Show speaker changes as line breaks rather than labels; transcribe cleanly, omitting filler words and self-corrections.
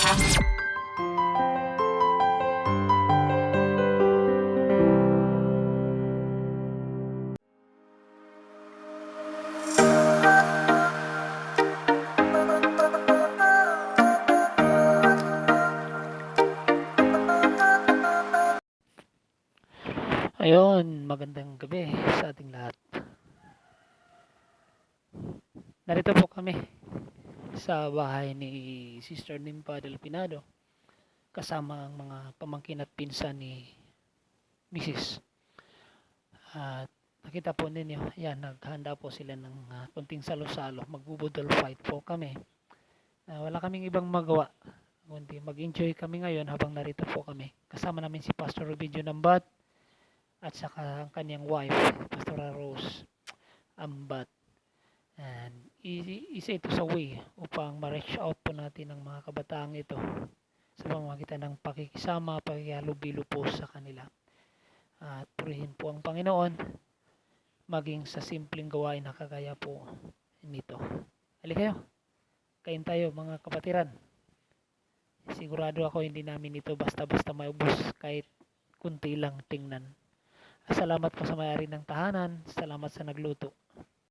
Ayun, magandang gabi sa ating lahat. Narito po kami sa bahay ni Sister Nimpa del Pinado kasama ang mga pamangkin at pinsan ni Mrs. At nakita po ninyo, yan, naghanda po sila ng kunting salo-salo. Magbubudol fight po kami. Wala kaming ibang magawa, kundi mag-enjoy kami ngayon habang narito po kami. Kasama namin si Pastor Rubidio Nambat at saka ang kanyang wife, Pastora Rose Ambat. And isa ito sa way upang ma-reach out po natin ang mga kabataang ito sa pamamagitan ng pakikisama, pakihalubilo po sa kanila. At purihin po ang Panginoon maging sa simpleng gawain na kagaya po nito. Halika kayo, kain tayo mga kapatiran. Sigurado ako hindi namin ito basta-basta maubos kahit kunti lang tingnan. Salamat po sa may-ari ng tahanan, salamat sa nagluto.